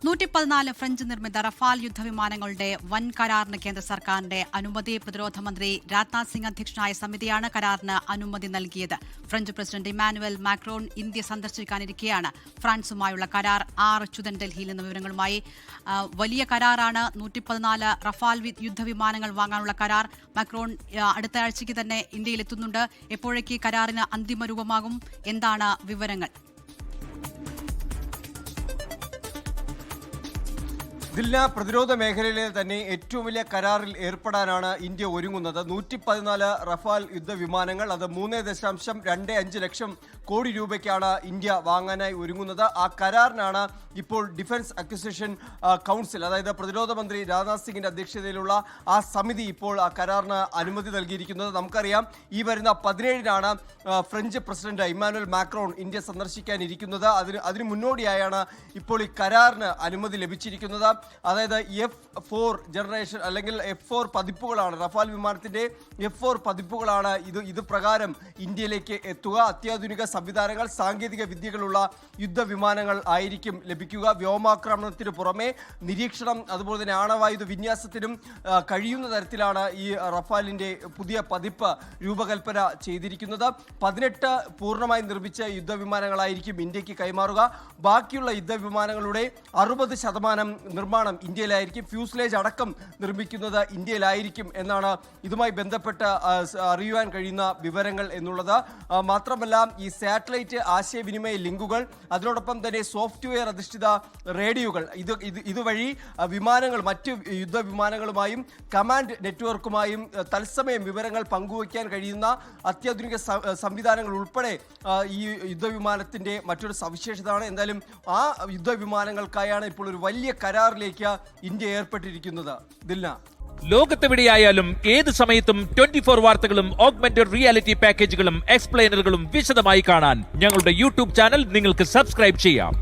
114 French നിർമ്മിത Rafale യുദ്ധവിമാനങ്ങളുടെ വൻ കരാറിന് കേന്ദ്ര സർക്കാരിന്റെ അനുമതി. പ്രതിരോധ മന്ത്രി രാജ്നാഥ് സിംഗ് അധ്യക്ഷനായ സമിതിയാണ് കരാറിന് അനുമതി നൽകിയത്. French president Emmanuel Macron India സന്ദർശിക്കാനിരിക്കെയാണ് ഫ്രാൻസുമായുള്ള കരാർ. അച്യുതൻ ഡൽഹിയിൽ നിന്ന് വിവരങ്ങളുമായി. വലിയ കരാറാണ് 114 റഫാൽ യുദ്ധവിമാനങ്ങൾ വാങ്ങാനുള്ള കരാർ. മാക്രോൺ അടുത്ത ആഴ്ചയ്ക്ക് തന്നെ ഇന്ത്യയിലെത്തുന്നുണ്ട്. എപ്പോഴേക്ക് കരാറിന് അന്തിമ രൂപമാകും? എന്താണ് വിവരങ്ങൾ? ദില്ല, പ്രതിരോധ മേഖലയിലെ തന്നെ ഏറ്റവും വലിയ കരാറിൽ ഏർപ്പെടാനാണ് ഇന്ത്യ ഒരുങ്ങുന്നത്. 114 റഫാൽ യുദ്ധവിമാനങ്ങൾ, അത് 3.25 ലക്ഷം കോടി രൂപയ്ക്കാണ് ഇന്ത്യ വാങ്ങാനായി ഒരുങ്ങുന്നത്. ആ കരാറിനാണ് ഇപ്പോൾ ഡിഫൻസ് അക്വിസിഷൻ കൗൺസിൽ, അതായത് പ്രതിരോധ മന്ത്രി രാജ്നാഥ് സിംഗിന്റെ അധ്യക്ഷതയിലുള്ള ആ സമിതി ഇപ്പോൾ ആ കരാറിന് അനുമതി നൽകിയിരിക്കുന്നത്. നമുക്കറിയാം, ഈ വരുന്ന 17-നാണ് French president Emmanuel Macron India സന്ദർശിക്കാനിരിക്കുന്നത്. അതിന് മുന്നോടിയായാണ് ഇപ്പോൾ ഈ കരാറിന് അനുമതി ലഭിച്ചിരിക്കുന്നത്. അതായത് F4 ജനറേഷൻ അല്ലെങ്കിൽ F4 പതിപ്പുകളാണ്, റഫാൽ വിമാനത്തിന്റെ F4 പതിപ്പുകളാണ് ഇത് പ്രകാരം ഇന്ത്യയിലേക്ക് എത്തുക. അത്യാധുനിക സംവിധാനങ്ങൾ, സാങ്കേതിക വിദ്യകളുള്ള യുദ്ധവിമാനങ്ങൾ ആയിരിക്കും ലഭിക്കുക. വ്യോമാക്രമണത്തിന് പുറമെ നിരീക്ഷണം, അതുപോലെ തന്നെ ആണവായുധ വിന്യാസത്തിനും കഴിയുന്ന തരത്തിലാണ് ഈ റഫാലിന്റെ പുതിയ പതിപ്പ് രൂപകൽപ്പന ചെയ്തിരിക്കുന്നത്. 18 പൂർണ്ണമായി നിർമ്മിച്ച യുദ്ധവിമാനങ്ങളായിരിക്കും ഇന്ത്യക്ക് കൈമാറുക. ബാക്കിയുള്ള യുദ്ധവിമാനങ്ങളുടെ 60% നിർമ്മാണം ഇന്ത്യയിലായിരിക്കും. ഫ്യൂസ്ലേജ് അടക്കം നിർമ്മിക്കുന്നത് ഇന്ത്യയിലായിരിക്കും എന്നാണ് ഇതുമായി ബന്ധപ്പെട്ട് അറിയുവാൻ കഴിയുന്ന വിവരങ്ങൾ എന്നുള്ളത്. മാത്രമല്ല, ഈ സാറ്റലൈറ്റ് ആശയവിനിമയ ലിങ്കുകൾ, അതിനോടൊപ്പം തന്നെ സോഫ്റ്റ്വെയർ അധിഷ്ഠിത റേഡിയോകൾ, ഇതുവഴി വിമാനങ്ങൾ മറ്റ് യുദ്ധവിമാനങ്ങളുമായും കമാൻഡ് നെറ്റ്വർക്കുമായും തത്സമയം വിവരങ്ങൾ പങ്കുവയ്ക്കാൻ കഴിയുന്ന അത്യാധുനിക സംവിധാനങ്ങൾ ഉൾപ്പെടെ ഈ യുദ്ധവിമാനത്തിന്റെ മറ്റൊരു സവിശേഷതയാണ്. എന്തായാലും ആ യുദ്ധവിമാനങ്ങൾക്കായാണ് ഇപ്പോൾ ഒരു വലിയ കരാറിലേക്ക് ഇന്ത്യ ഏർപ്പെട്ടിരിക്കുന്നത്. ദിൽന, ലോകത്തെവിടെയായാലും ഏത് സമയത്തും 24 വാർത്തകളും ഓഗ്മെന്റഡ് റിയാലിറ്റി പാക്കേജുകളും എക്സ്പ്ലെയിനറുകളും വിശദമായി കാണാൻ ഞങ്ങളുടെ യൂട്യൂബ് ചാനൽ നിങ്ങൾക്ക് സബ്സ്ക്രൈബ് ചെയ്യാം.